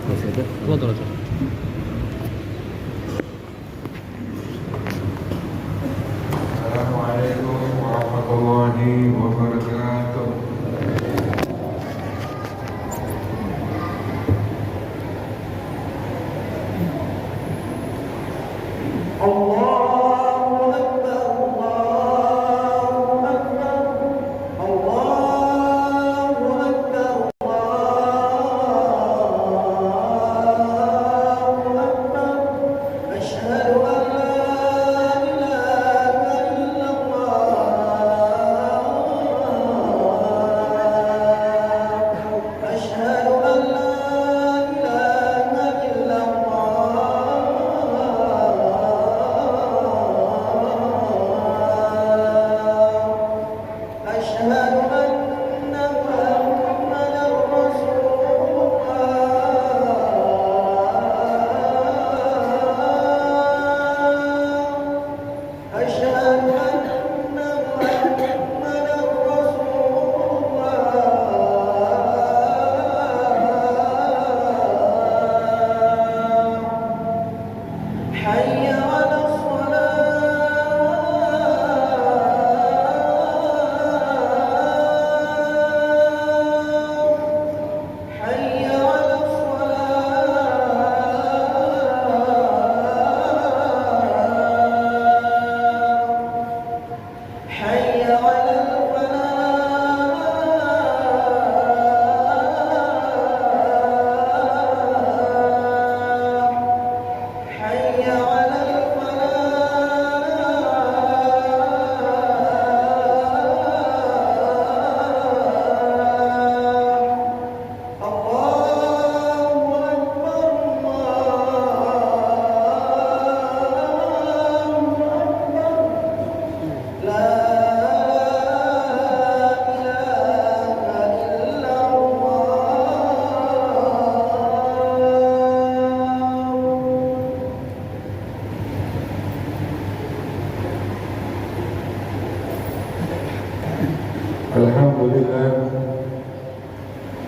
그거 들어줘. Assalamualaikum warahmatullahi wabarakatuh.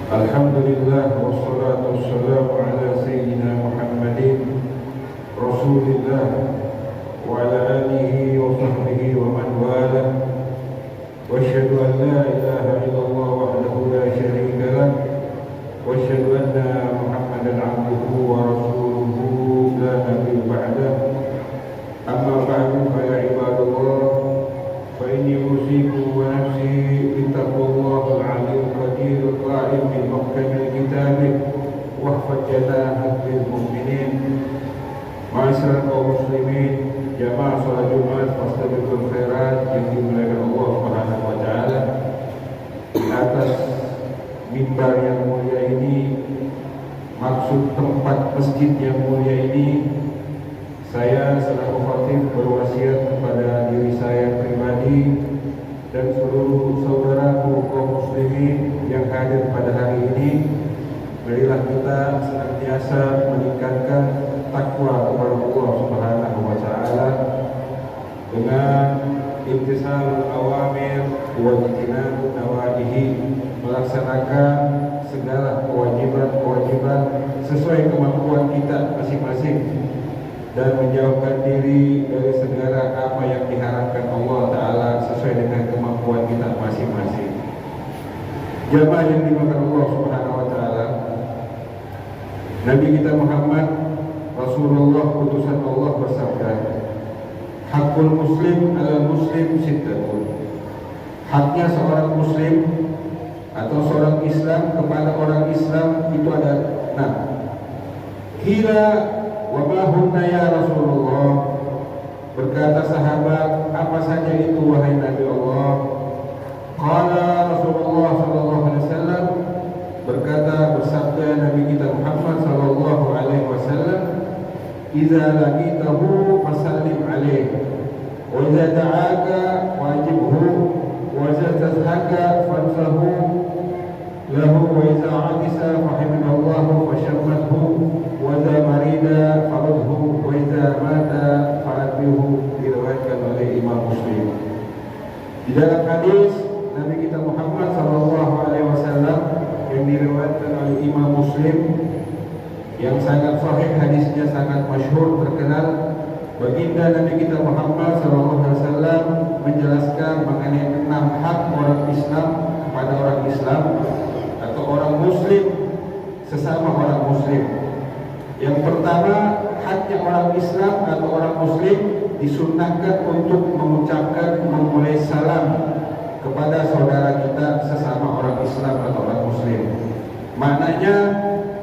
Alhamdulillah wassalatu wassalamu ala sayyidina Muhammadin Rasulillah wa ala alihi wa sahbihi wa man wala wa asyhadu an la ilaha illallah wahdahu la syarika lah wa asyhadu anna Muhammadan abduhu wa rasuluhu la nabiyya ba'dah amma ba'du fa ya ibadallah fa inni usikum wa nafsi bittaqwallahil 'aliyyil qadir al-qa'im min muhkamil kitabih wa hafajana lil mu'minin ma'asyiral kaum muslimin jamaah salat Jumat fastabiqul khairat yang dimuliakan Allah Subhanahu wa taala. Di atas mimbar yang mulia ini, maksud tempat masjid yang mulia ini, saya selaku khatib berwasiat kepada diri saya pribadi dan seluruh saudaraku kaum muslimin yang hadir pada hari ini, marilah kita senantiasa meningkatkan takwa kepada Allah Subhanahu wa taala dengan imtisalul awamir wa ijtinabun nawahihi, melaksanakan segala kewajiban-kewajiban sesuai kemampuan kita masing-masing dan menjauhkan diri dari segala apa yang diharapkan Allah Ta'ala sesuai dengan kemampuan kita masing-masing. Jamaah yang dimakan Allah Subhanahu Wa Ta'ala, Nabi kita Muhammad Rasulullah utusan Allah bersabda, hakul muslim ala muslim siddatun. Haknya seorang muslim atau seorang Islam kepada orang Islam itu ada 6. Kira wa ma hunna ya Rasulullah. Berkata sahabat, apa saja itu wahai Nabi Allah? Qala Rasulullah sallallahu alaihi wasallam, berkata bersabda Nabi kita Muhammad sallallahu alaihi wasallam, idza laqitahu fasallim alaihi wa idza da'aka wajibhu wa idza tazhaka fansahu lahu wa idza 'adisa fahimidallahu fashammathu wa idza marida farudhu wa idza mata fa'atbihu. Diriwayatkan oleh Imam Muslim. Di dalam hadis Nabi kita Muhammad sallallahu alaihi wasallam yang diriwayatkan oleh Imam Muslim, yang sangat sahih, hadisnya sangat masyhur terkenal. Baginda Nabi kita Muhammad SAW menjelaskan mengenai 6 hak orang Islam kepada orang Islam atau orang Muslim sesama orang Muslim. Yang pertama, haknya orang Islam atau orang Muslim disunnahkan untuk mengucapkan memulai salam kepada saudara kita sesama orang Islam atau orang Muslim. Maknanya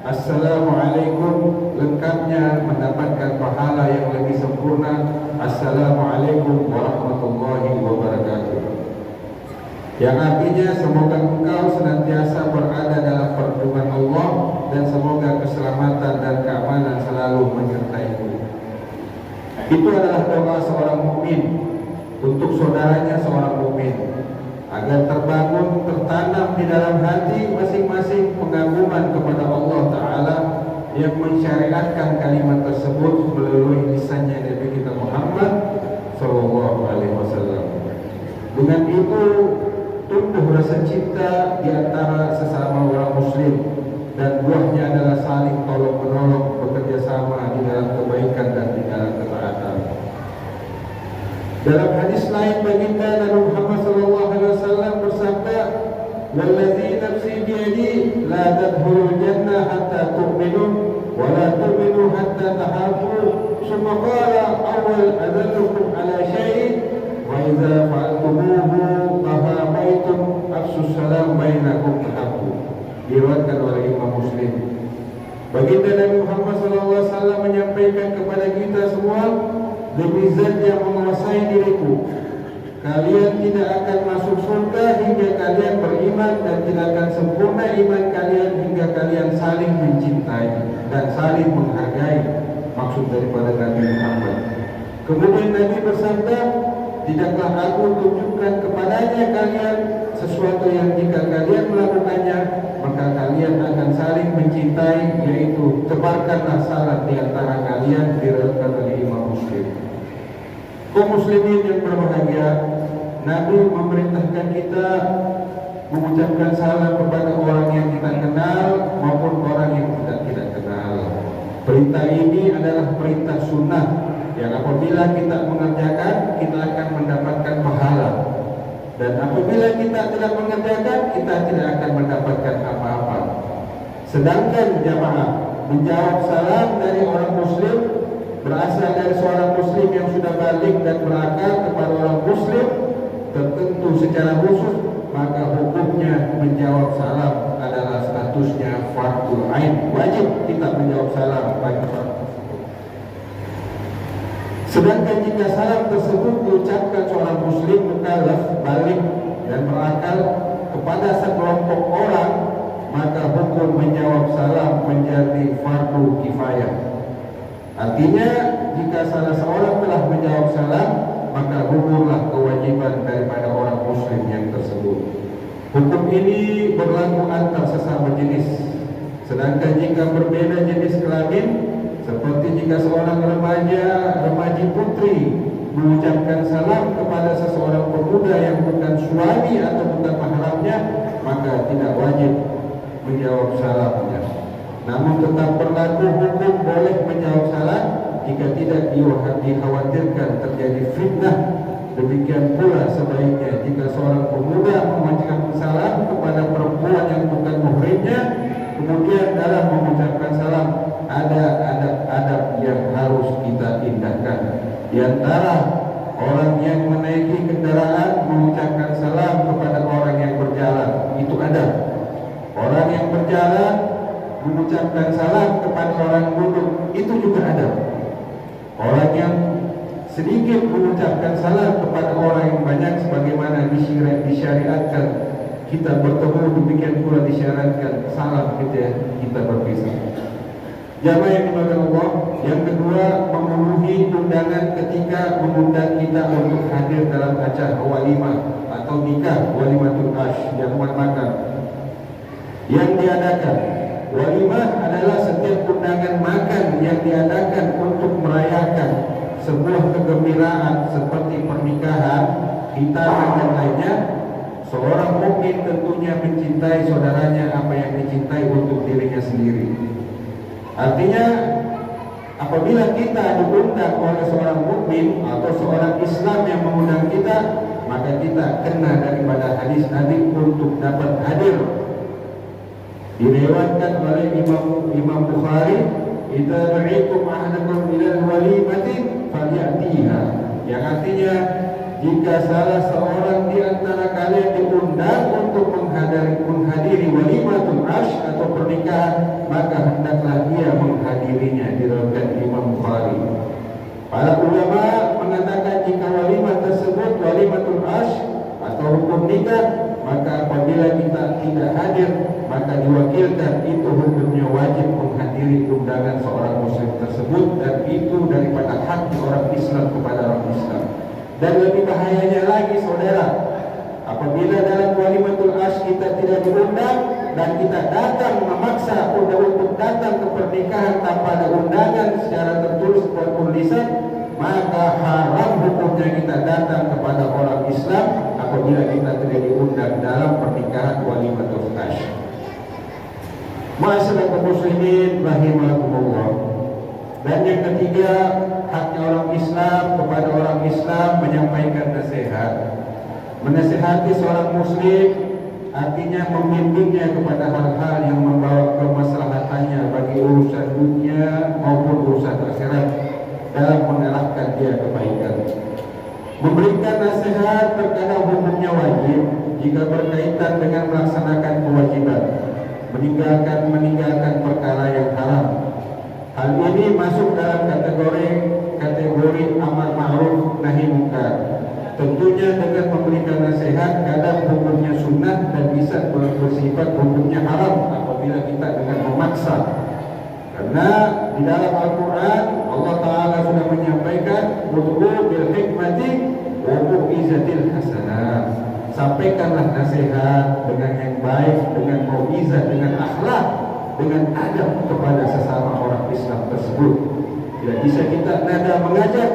Assalamualaikum, lengkapnya mendapatkan pahala yang lebih sempurna. Assalamualaikum warahmatullahi wabarakatuh. Yang artinya semoga engkau senantiasa berada dalam perlindungan Allah dan semoga keselamatan dan keamanan selalu menyertaimu. Itu adalah doa seorang mukmin untuk saudaranya seorang mukmin, agar terbangun, tertanam di dalam hati masing-masing pengagungan kepada Allah Ta'ala yang mensyariatkan kalimat tersebut melalui lisannya Nabi kita Muhammad SAW. Dengan itu tumbuh rasa cinta di antara sesama orang Muslim, dan buahnya adalah saling tolong menolong, bekerja sama di dalam kebaikan dan di dalam ketaatan. Dalam hadis lain baginda Nabi Muhammad SAW bersabda, "Wallazi nafsi biyadi la tadkhulul jannah hatta tu'minu wa la tu'minu hatta tahabu." Summa qala, "Awwal adallukum ala syai'in wa idza fa'altumuhu tahabaitum afsus salam bainakum tahabbu." Diriwayatkan oleh Imam Muslim. Baginda Nabi Muhammad SAW menyampaikan kepada kita semua, demi zat yang menguasai diriku, kalian tidak akan masuk surga hingga kalian beriman, dan tidak akan sempurna iman kalian hingga kalian saling mencintai dan saling menghargai. Maksud daripada Nabi Muhammad. Kemudian Nabi bersabda, tidaklah aku tunjukkan kepadanya kalian sesuatu yang jika kalian melakukannya maka kalian akan saling mencintai, yaitu tebarkanlah salam di antara kalian. Diriwayatkan oleh Imam Muslim. Kaum muslimin yang berbahagia, Nabi memerintahkan kita mengucapkan salam kepada orang yang kita kenal maupun orang yang kita tidak kenal. Perintah ini adalah perintah sunnah yang apabila kita mengerjakan kita akan mendapatkan pahala, dan apabila kita tidak mengerjakan kita tidak akan mendapatkan apa-apa. Sedangkan jamaah menjawab salam dari orang muslim berasal dari seorang muslim yang sudah balik dan berakal kepada orang muslim tertentu secara khusus, maka hukumnya menjawab salam adalah statusnya fardhu ain, wajib kita menjawab salam bagi orang. Sedangkan jika salam tersebut diucapkan seorang muslim mukallaf balik dan berakal kepada sekelompok orang, maka hukum menjawab salam menjadi fardu kifayah. Artinya jika salah seorang telah menjawab salam, maka gugurlah kewajiban daripada orang muslim yang tersebut. Hukum ini berlaku antar sesama jenis. Sedangkan jika berbeda jenis kelamin, seperti jika seorang remaja putri mengucapkan salam kepada seseorang pemuda yang bukan suami atau bukan mahramnya, maka tidak wajib menjawab salamnya. Namun tetap berlaku hukum boleh menjawab salam jika tidak dikhawatirkan terjadi fitnah. Demikian pula sebaiknya jika seorang pemuda mengucapkan salam kepada perempuan yang bukan muhrimnya, kemudian dalam mengucapkan salam ada adab-adab yang harus kita indahkan. Di antara orang yang menaiki kendaraan mengucapkan salam kepada orang yang berjalan, itu adab. Orang yang berjalan mengucapkan salam kepada orang duduk, itu juga adab. Orang yang sedikit mengucapkan salam kepada orang yang banyak, sebagaimana disyariatkan kita bertemu, demikian pula disyaratkan salam kita berpisah. Jamaah yang dimakan Allah, yang kedua, memenuhi undangan ketika mengundang kita untuk hadir dalam acara walimah atau nikah, walimatul ash, jamuan makan yang diadakan. Walimah adalah setiap undangan makan yang diadakan untuk merayakan sebuah kegembiraan seperti pernikahan, hitanan dan lainnya. Seorang mukmin tentunya mencintai saudaranya apa yang dicintai untuk dirinya sendiri. Artinya apabila kita diundang oleh seorang mukmin atau seorang Islam yang mengundang kita, maka kita kena daripada hadis Nabi untuk dapat hadir. Diriwayatkan oleh Imam Bukhari, "Idza du'itum ahadakum ila al-walimati falyatiha." Yang artinya, jika salah seorang di antara kalian diundang untuk menghadiri walimatul ash atau pernikahan, maka hendaklah ia menghadirinya. Diriwayatkan Imam Bukhari. Para ulama mengatakan jika walimah tersebut walimatul ash atau hukum nikah, maka apabila kita tidak hadir, maka diwakilkan, itu hukumnya wajib menghadiri undangan seorang muslim tersebut, dan itu daripada hak orang Islam kepada orang Islam. Dan lebih bahayanya lagi, saudara, apabila dalam walimatul ash kita tidak diundang dan kita datang memaksa untuk datang ke pernikahan tanpa ada undangan secara tertulis maupun lisan, maka haram hukumnya kita datang kepada orang Islam apabila kita tidak diundang dalam pernikahan walimatul ash. Ma'asyiral muslimin rahimakumullah. Dan yang ketiga, haknya orang Islam kepada orang Islam menyampaikan nasihat. Menasihati seorang muslim artinya membimbingnya kepada hal-hal yang membawa kemaslahatannya bagi urusan dunia maupun urusan akhirat dalam mengarahkan dia kebaikan. Memberikan nasihat terkadang hukumnya wajib jika berkaitan dengan melaksanakan kewajiban, meninggalkan perkara yang haram. Hal ini masuk dalam kategori amar ma'ruf nahi munkar. Tentunya dengan memberikan nasihat kadang hukumnya sunnah dan bisa bersifat hukumnya haram apabila kita dengan memaksa. Karena di dalam Al-Quran Allah Ta'ala sudah menyampaikan, "Ud'u bil hikmati wa mu'izatil hasanah." Sampaikanlah nasihat dengan yang baik, dengan mau'izah, dengan akhlak, dengan adab kepada sesama orang Islam tersebut. Tidak bisa kita nada mengajak,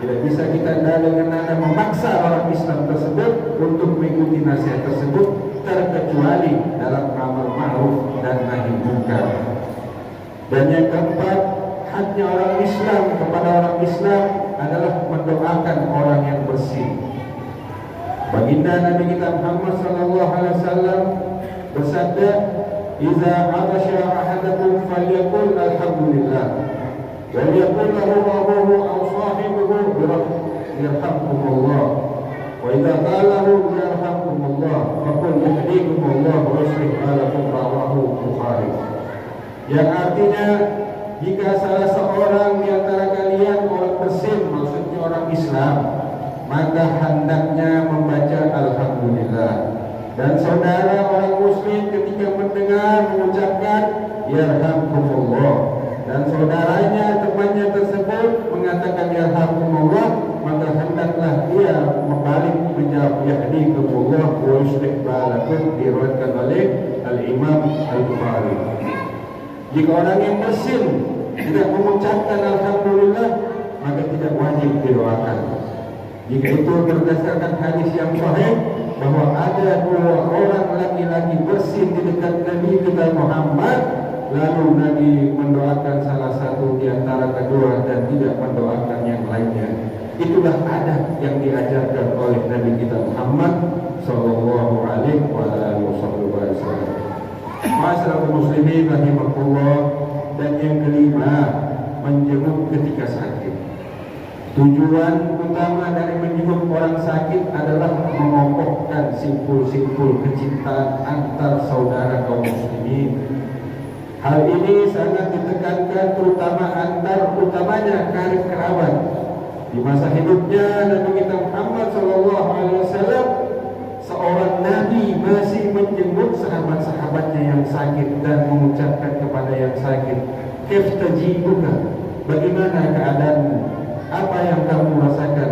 tidak bisa kita dengan nada memaksa orang Islam tersebut untuk mengikuti nasihat tersebut, terkecuali dalam amal ma'ruf dan nahi munkar. Dan yang keempat, haknya orang Islam kepada orang Islam adalah mendoakan orang yang bersih. Baginda Nabi kita Muhammad sallallahu alaihi wasallam bersabda, "Idza atasha ahadakum falyaqul alhamdulillah, wa liyaqul lahu rabbuhu aw sahibuhu yarhamkumullah, wa idza qalahu yarhamkumullah faqul yahdikumullah wa yuslih balakum." Rawahu Bukhari. Yang artinya, jika salah seorang di antara kalian orang bersih, maksudnya orang Islam, maka hendaknya membaca alhamdulillah. Dan saudara orang muslim ketika mendengar mengucapkan yarhamkumullah, dan saudaranya temannya tersebut mengatakan yarhamkumullah, maka hendaklah dia membalik menjawab yahdikumullah wa yuslih balakum. Diriwayatkan oleh Al-Imam Al-Bukhari. Jika orang yang bersin tidak mengucapkan alhamdulillah, maka tidak wajib didoakan. Jika itu berdasarkan hadis yang sahih bahwa ada dua orang laki-laki bersin di dekat Nabi kita Muhammad, lalu Nabi mendoakan salah satu di antara kedua dan tidak mendoakan yang lainnya. Itulah adab yang diajarkan oleh Nabi kita Muhammad sallallahu alaihi wasallam. Masyarakat muslimin rahimahullah. Dan yang kelima, menjenguk ketika sakit. Tujuan utama dari menjenguk orang sakit adalah mengokohkan simpul-simpul kecintaan antar saudara kaum muslimin. Hal ini sangat ditekankan utamanya karib kerabat. Di masa hidupnya Nabi kita Muhammad sallallahu alaihi wasallam, seorang nabi masih menjenguk sahabat-sahabatnya yang sakit dan mengucapkan kepada yang sakit, "Kaif tajibuka?" Bagaimana keadaanmu? Apa yang kamu rasakan?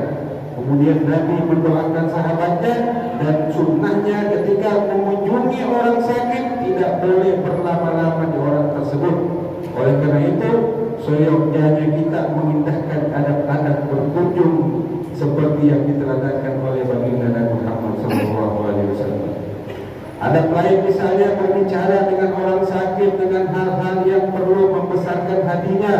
Kemudian Nabi mendoakan sahabatnya, dan sunnahnya ketika mengunjungi orang sakit tidak boleh berlama-lama di orang tersebut. Oleh karena itu, seyogyanya kita mengindahkan adab-adab berkunjung seperti yang diteladankan oleh baginda Nabi Muhammad SAW. Adab lain misalnya berbicara dengan orang sakit dengan hal-hal yang perlu membesarkan hatinya,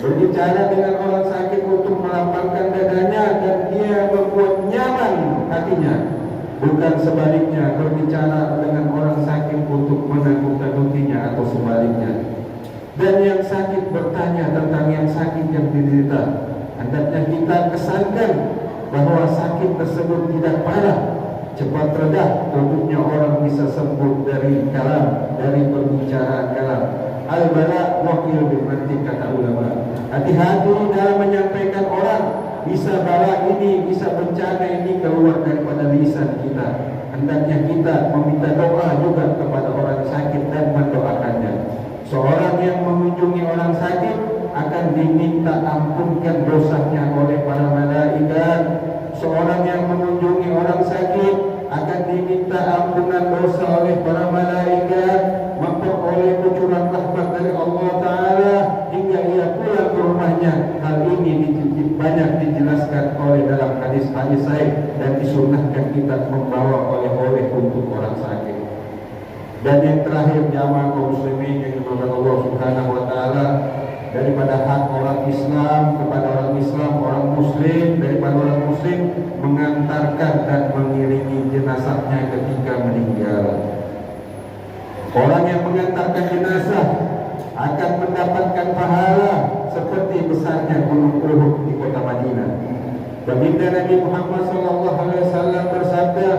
berbicara dengan orang sakit untuk melapangkan dadanya dan dia membuat nyaman hatinya, bukan sebaliknya berbicara dengan orang sakit untuk menakut-nakutinya atau sebaliknya. Dan yang sakit bertanya tentang yang sakit yang diderita. Hendaknya kita kesankan bahwa sakit tersebut tidak parah, cepat reda. Tentunya orang bisa sembuh dari kalam, dari perbicaraan kalam. Al-bala wakil birmantik, kata ulama. Hati-hati dalam menyampaikan orang. Bisa bala ini, bisa bencana ini keluar daripada lisan kita. Hendaknya kita meminta doa juga kepada orang sakit dan mendoakannya. Seorang yang mengunjungi orang sakit akan diminta ampunkan dosanya oleh para malaikat. Seorang yang mengunjungi orang sakit akan diminta ampunan dosa oleh para malaikat, memperoleh kucuran rahmat dari Allah Ta'ala hingga ia pulang ke rumahnya. Hal ini banyak dijelaskan oleh dalam hadis-hadis sahih dan disunnahkan kita membawa oleh-oleh untuk orang sakit. Dan yang terakhir, jamaah kaum muslimin yang dimuliakan Allah Subhanahu wa taala, daripada hak orang Islam kepada orang Islam, orang muslim, daripada orang muslim mengantarkan dan mengiringi jenazahnya ketika meninggal. Orang yang mengantarkan jenazah akan mendapatkan pahala seperti besarnya gunung Uhud di kota Madinah. Baginda Nabi Muhammad SAW bersabda,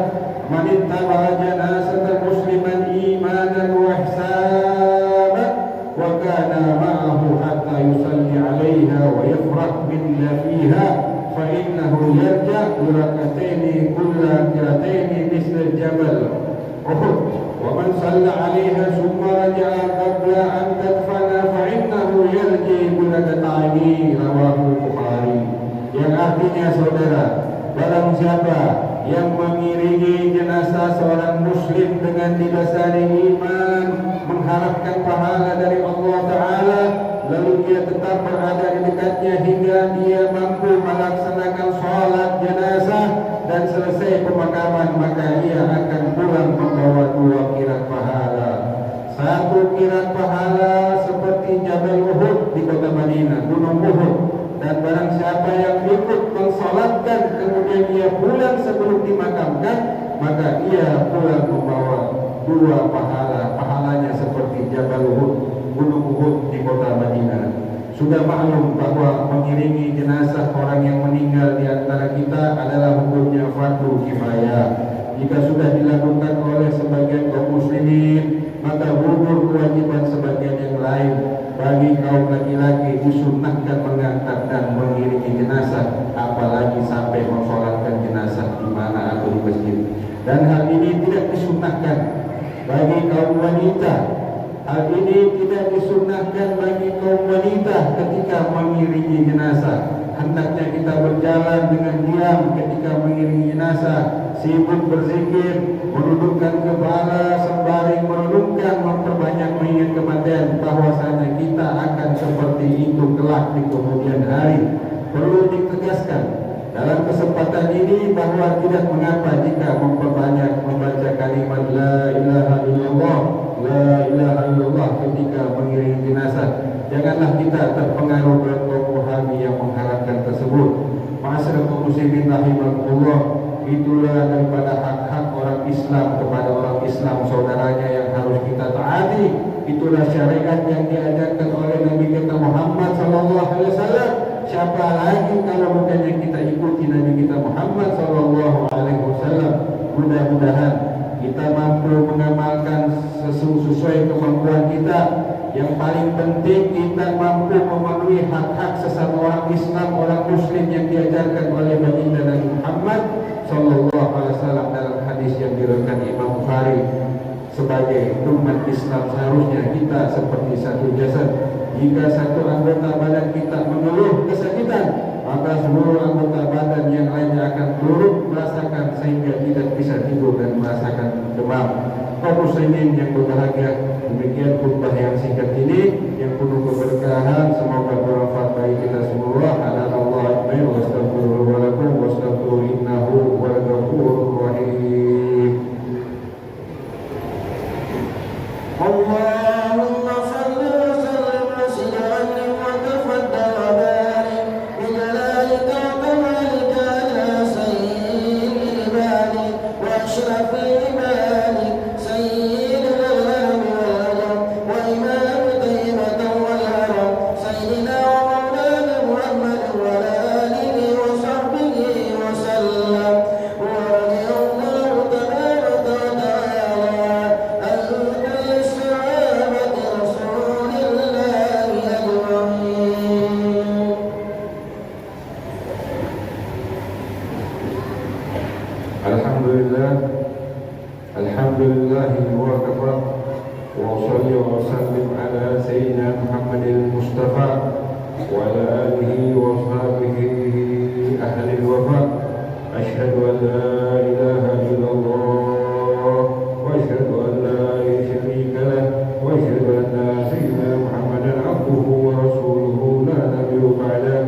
"Man ittaba'a janazatan musliman imanan wa ihsaban wa kana ma'ahu hatta yusalli 'alaiha wa yafrah billa fiha fa innahu yarja' rak'ataini kulla rak'ataini misla jabal Uhud wa man shalla 'alaiha summa raja'a qabla an tadfana fa innahu yarji biladataini." Rawahu Bukhari. Yang artinya, saudara, barang siapa yang mengiringi jenazah seorang muslim dengan didasari iman, mengharapkan pahala dari Allah Ta'ala, lalu dia tetap berada di dekatnya hingga dia mampu melaksanakan sholat jenazah dan selesai pemakaman, maka ia akan pulang membawa 2 qirat pahala. 1 qirat pahala seperti Jabal Uhud di kota Madinah, gunung Uhud. Dan barang siapa yang ikut mensolatkan kemudian ia pulang sebelum dimakamkan, maka ia pulang membawa 2 pahala. Pahalanya seperti Jabal Uhud, gunung Uhud di kota Madinah. Sudah maklum bahwa mengiringi jenazah orang yang meninggal di antara kita adalah hukumnya fardu kifayah. Jika sudah dilakukan oleh sebagian kaum muslimin, maka gugur kewajiban sebagian yang lain. Bagi kaum laki-laki disunnahkan mengangkat dan mengiringi jenazah, apalagi sampai mensolatkan jenazah di mana atau di masjid. Dan hal ini tidak disunnahkan bagi kaum wanita. Hal ini tidak disunnahkan bagi kaum wanita ketika mengiringi jenazah. Hendaknya kita berjalan dengan diam ketika mengiringi jenazah, sibuk berzikir, menundukkan kepala sembari merenungkan, memperbanyak mengingat kematian, bahwasanya kita akan seperti itu kelak di kemudian hari. Perlu ditegaskan dalam kesempatan ini bahwa tidak mengapa jika memperbanyak membaca kalimat la ilaha illallah, la ilaha illallah ketika mengiringi jenazah. Janganlah kita terpengaruh dengan kaum Wahabi yang mengharapkan tersebut. Ma'asyiral muslimin rahimakumullah, itulah daripada hak-hak orang Islam kepada orang Islam saudaranya yang harus kita taati. Itulah syariat yang diajarkan oleh Nabi kita Muhammad SAW. Siapa lagi kalau bukan yang kita ikuti Nabi kita Muhammad SAW. Mudah-mudahan kita mampu mengamalkan sesuai kemampuan kita. Yang paling penting kita mampu memenuhi hak-hak sesama orang Islam, orang Muslim yang diajarkan oleh baginda Nabi Muhammad SAW dalam hadis yang diriwayatkan Imam Bukhari. Sebagai umat Islam seharusnya kita seperti satu jasad. Jika satu anggota badan kita mengeluh kesakitan, maka seluruh anggota badan yang lainnya akan turut merasakan sehingga tidak bisa tidur dan merasakan demam. Kaum muslimin yang berbahagia, demikian khutbah yang singkat ini yang penuh keberkahan, semoga bermanfaat bagi kita semua. Alhamdulillah, wastaghfiruhu wa lakum wastaghfiruhu innahu wal ghafurur rahim. Allahumma salli wa sallim ala المصطفى وعلى آله وأصحابه أهل الوفاء. أشهد أن لا إله إلا الله وأشهد أن لا شريك له وأشهد أن سيدنا محمدا عبده ورسوله لا نبي بعده.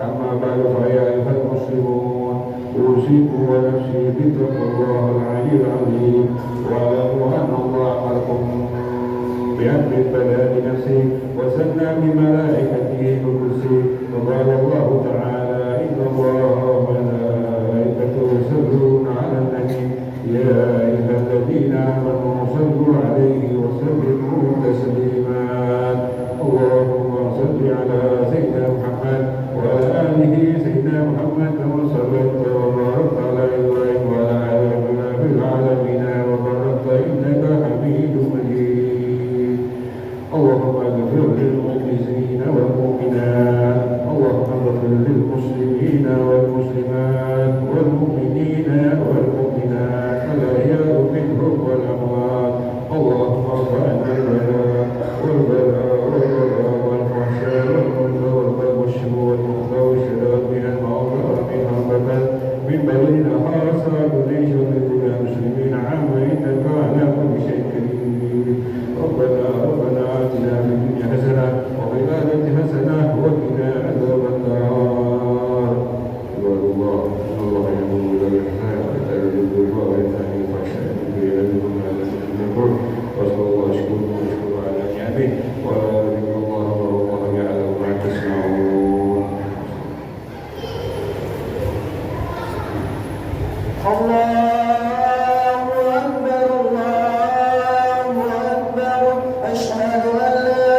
أما بعد فيا أيها المسلمون أوصيكم ونفسي بتقوى الله العلي العظيم واعلموا أن الله أمركم بأمر بدأ بنفسه وثنى بملائكته بكرسه وقال الله تعالى إن الله وملائكته يصلون على النبي يا أيها الذين آمنوا صلوا عليه وسلموا تسليما. اللهم صل على سيدنا محمد وعلى آله سيدنا محمد كما صليت وباركت على إبراهيم وعلى آل إبراهيم في العالمين وباركت إنك حميد مجيد. اللهم اغفر للمؤمنين والمؤمنات اللهم اغفر للمسلمين والمسلمات والمؤمنين والمؤمنات الأحياء منهم والأموات. اللهم ارفع عنا البلاء والبلاء والفحشاء والمنكر والبغي والشر والمخزى والشرار من المعصية منها بدل من بلدنا هذا وليس لكل المسلمين عامة إنك على كل شيء قدير. ربنا آتنا في الدنيا حسنة وفي الآخرة حسنة وقنا عذاب النار. عباد الله إن الله يأمر بالإحسان وإيتاء ذي القربى وينهى عن الفحشاء والمنكر والبغي والعظيم وأسأل الله يشكركم ويشكر على نعمه ولا ذكر الله والله يعلم ما تصنعون. الله أكبر الله أكبر أشهد أن لا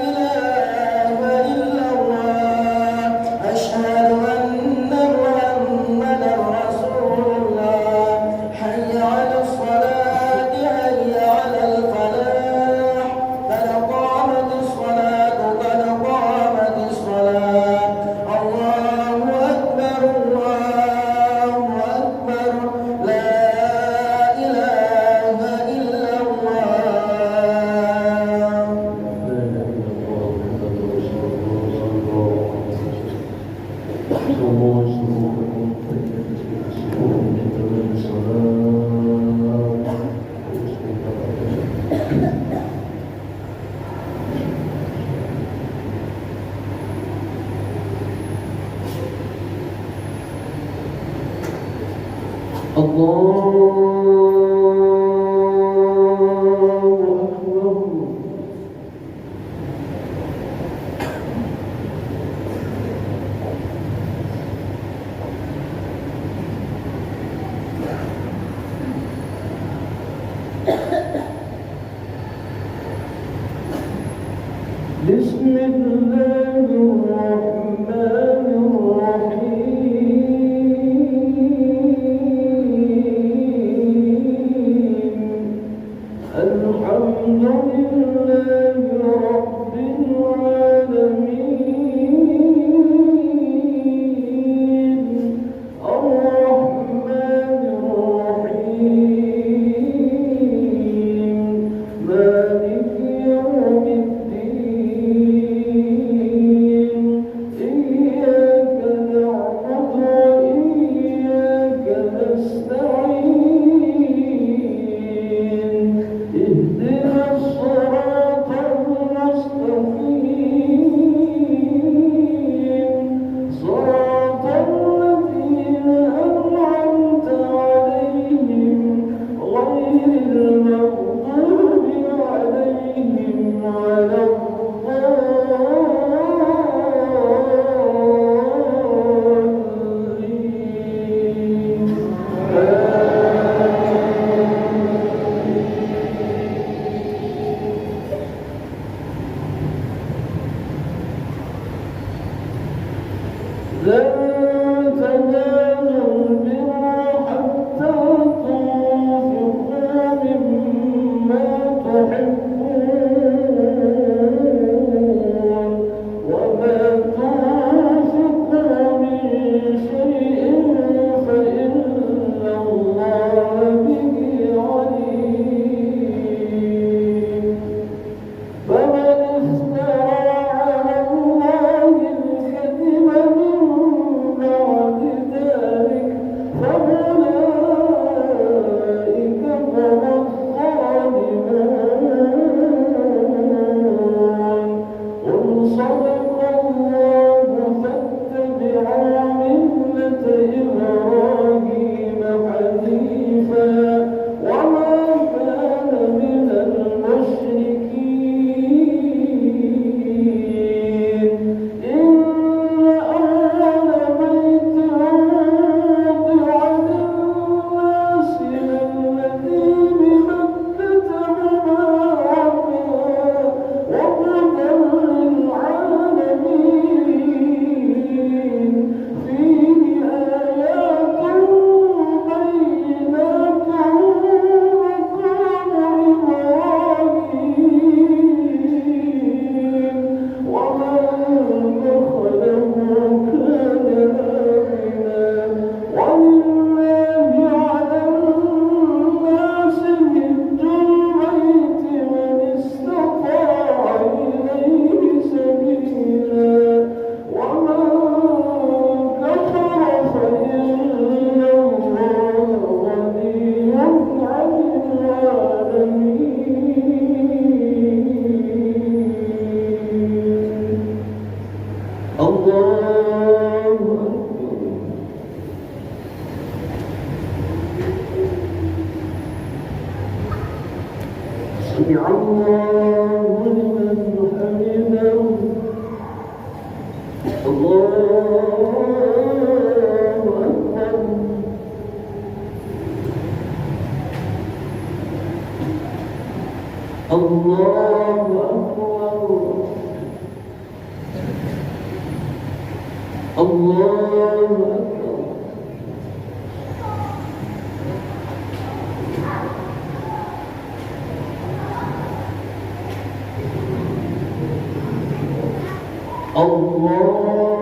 إله إلا الله أشهد أن محمدا رسول الله. حي على الصلاة حي على الفلاح قد قامت الصلاة قد قامت الصلاة. الله أكبر الله أكبر لا إله إلا بسم الله الرحمن الرحيم. الحمد لله رب العالمين الرحمن الرحيم مالك يوم الدين. إياك نعبد وإياك نستعين. اهدنا الصراط المستقيم صراط الذين أنعمت عليهم غير المغضوب عليهم ولا الضالين. لن تنالوا البر حتى تنفقوا مما تحبون وما تنفقوا من شيء فإن الله به عليم. فمن افترى على الله أكبر. الله